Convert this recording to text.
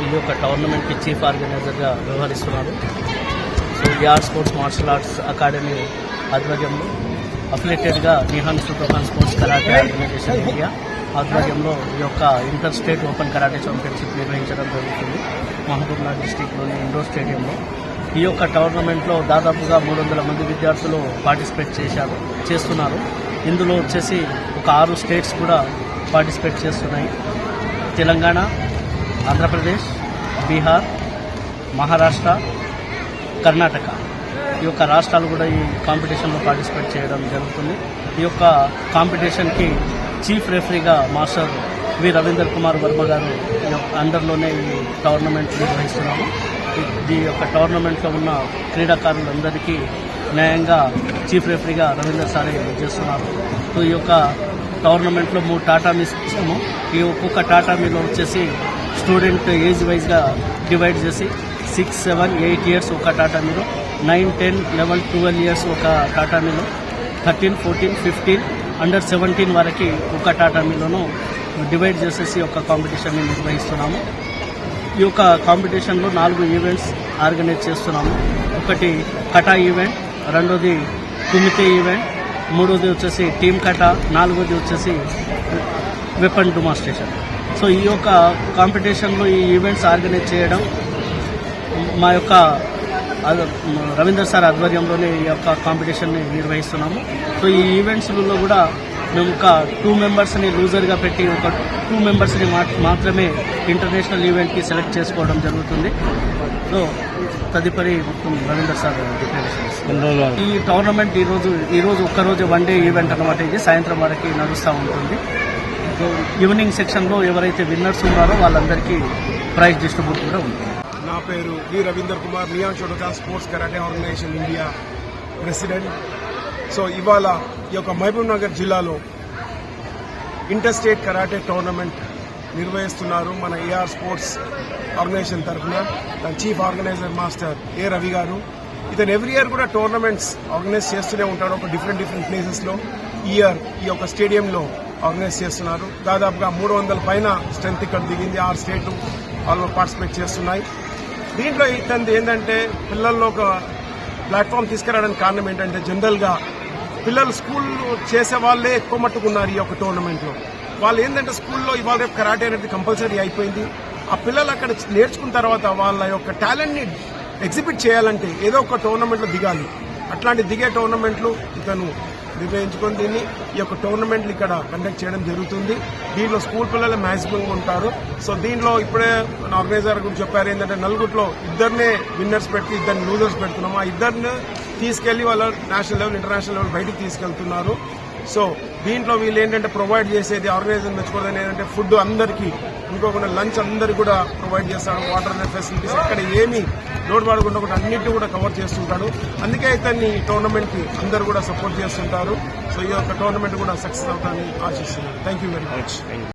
ఈ యొక్క టోర్నమెంట్కి చీఫ్ ఆర్గనైజర్గా వ్యవహరిస్తున్నారు. So AR sports martial arts academy ఆధ్వర్యంలో అఫిలియేటెడ్గా Nihon Shotokan sports karate organisation India ఆధ్వర్యంలో ఈ యొక్క inter state open karate championship నిర్వహించడం జరుగుతుంది మహబూబ్నగర్ డిస్టిక్లోని ఇండోర్ స్టేడియంలో. ఈ యొక్క టోర్నమెంట్లో దాదాపుగా 300 మంది విద్యార్థులు పార్టిసిపేట్ చేస్తున్నారు. ఇందులో వచ్చేసి ఒక 6 స్టేట్స్ కూడా పార్టిసిపేట్ చేస్తున్నాయి. తెలంగాణ, ఆంధ్రప్రదేశ్, బీహార్, మహారాష్ట్ర, కర్ణాటక ఈ యొక్క రాష్ట్రాలు కూడా ఈ కాంపిటీషన్లో పార్టిసిపేట్ చేయడం జరుగుతుంది. ఈ యొక్క కాంపిటీషన్కి చీఫ్ రెఫరీగా మాస్టర్ వి రవీందర్ కుమార్ వర్మ గారు అండర్లోనే ఈ టోర్నమెంట్ నిర్వహిస్తున్నాము. ఈ యొక్క టోర్నమెంట్లో ఉన్న క్రీడాకారులందరికీ న్యాయంగా చీఫ్ రెఫరీగా రవీందర్ సారే చేస్తున్నారు. సో ఈ యొక్క టోర్నమెంట్లో 3 టాటామీస్ ఇస్తాము. ఈ ఒక్కొక్క టాటామీలో వచ్చేసి స్టూడెంట్ ఏజ్ వైజ్గా డివైడ్ చేసి 6, 7, 8 ఇయర్స్ ఒక టాటామీలో, 9, 10, 11, 12 ఇయర్స్ ఒక టాటామీలో, 13, 14, 15 అండర్ 17 వరకు ఒక టాటామీలోనూ డివైడ్ చేసేసి ఒక కాంపిటీషన్ని నిర్వహిస్తున్నాము. ఈ యొక్క కాంపిటీషన్లో 4 ఈవెంట్స్ ఆర్గనైజ్ చేస్తున్నాము. ఒకటి కటా ఈవెంట్, రెండోది కుమితే ఈవెంట్, మూడోది వచ్చేసి టీమ్ కటా, 4వది వచ్చేసి వెపన్ డెమాన్స్ట్రేషన్. సో ఈ యొక్క కాంపిటీషన్లో ఈ ఈవెంట్స్ ఆర్గనైజ్ చేయడం మా యొక్క రవీందర్ సార్ ఆధ్వర్యంలోనే ఈ యొక్క కాంపిటీషన్ని నిర్వహిస్తున్నాము. సో ఈ ఈవెంట్స్లలో కూడా మేము ఒక 2 మెంబర్స్ని లూజర్గా పెట్టి ఒక 2 మెంబర్స్ని మాత్రమే ఇంటర్నేషనల్ ఈవెంట్కి సెలెక్ట్ చేసుకోవడం జరుగుతుంది. సో తదుపరి మొత్తం రవీందర్ సార్ డిక్లరేషన్. ఈ టోర్నమెంట్ ఈరోజు ఒక్కరోజు 1 డే ఈవెంట్ అన్నమాట. ఇది సాయంత్రం వరకు నడుస్తూ ఉంటుంది. సో ఈవినింగ్ సెక్షన్లో ఎవరైతే విన్నర్స్ ఉన్నారో వాళ్ళందరికీ ప్రైజ్ డిస్ట్రిబ్యూట్ కూడా ఉంటుంది. నా పేరు V Ravinder Kumar, Nihon Shotokan sports karate organisation India president. So ఇవాళ ఈ యొక్క మహబూబ్నగర్ జిల్లాలో ఇంటర్ స్టేట్ కరాటే టోర్నమెంట్ నిర్వహిస్తున్నారు మన ఏఆర్ స్పోర్ట్స్ ఆర్గనైజేషన్ తరఫున. దాని చీఫ్ ఆర్గనైజర్ మాస్టర్ ఏ రవి గారు. ఇతను ఎవ్రీ ఇయర్ కూడా టోర్నమెంట్స్ ఆర్గనైజ్ చేస్తూనే ఉంటాడు ఒక డిఫరెంట్ ప్లేసెస్లో. ఈ ఇయర్ ఈ యొక్క స్టేడియంలో ఆర్గనైజ్ చేస్తున్నారు. దాదాపుగా 300 పైన స్ట్రెంత్ ఇక్కడ దిగింది. 6 స్టేట్లు వాళ్ళు పార్టిసిపేట్ చేస్తున్నాయి. దీంట్లో ఇతను ఏంటంటే పిల్లల్లో ఒక ప్లాట్ఫామ్ తీసుకురావడానికి కారణం ఏంటంటే జనరల్గా పిల్లలు స్కూల్ చేసే వాళ్ళే ఎక్కువ మట్టుకున్నారు ఈ యొక్క టోర్నమెంట్లో. వాళ్ళు ఏంటంటే స్కూల్లో ఇవాళ రేపు కరాటే అనేది కంపల్సరీ అయిపోయింది. ఆ పిల్లలు అక్కడ నేర్చుకున్న తర్వాత వాళ్ళ యొక్క టాలెంట్ని ఎగ్జిబిట్ చేయాలంటే ఏదో ఒక టోర్నమెంట్లో దిగాలి. అట్లాంటి దిగే టోర్నమెంట్లు ఇతను నిర్వహించుకొని దీన్ని ఈ యొక్క టోర్నమెంట్లు ఇక్కడ కండక్ట్ చేయడం జరుగుతుంది. దీంట్లో స్కూల్ పిల్లలు మ్యాక్సిమం ఉంటారు. సో దీంట్లో ఇప్పుడే మన ఆర్గనైజర్ గురించి చెప్పారు ఏంటంటే నలుగురిలో 2 విన్నర్స్ పెట్టి 2 లూజర్స్ పెడుతున్నాము. ఆ 2 తీసుకెళ్లి వాళ్ళ నేషనల్ లెవెల్, ఇంటర్నేషనల్ లెవెల్ బయటికి తీసుకెళ్తున్నారు. సో దీంట్లో వీళ్ళు ఏంటంటే ప్రొవైడ్ చేసేది ఆర్గనైజర్ మెచ్చుకోవడం ఏంటంటే ఫుడ్ అందరికీ, ఇంకొకటి లంచ్ అందరికీ కూడా ప్రొవైడ్ చేస్తాడు. వాటర్ ఫెసిలిటీస్ ఎక్కడ ఏమీ లోడ్ పడకుండా కూడా అన్నింటినీ కూడా కవర్ చేస్తుంటాడు. అందుకే ఇతన్ని టోర్నమెంట్కి అందరూ కూడా సపోర్ట్ చేస్తుంటారు. సో ఈ యొక్క టోర్నమెంట్ కూడా సక్సెస్ అవుతారని ఆశిస్తున్నాను. Thank you very much.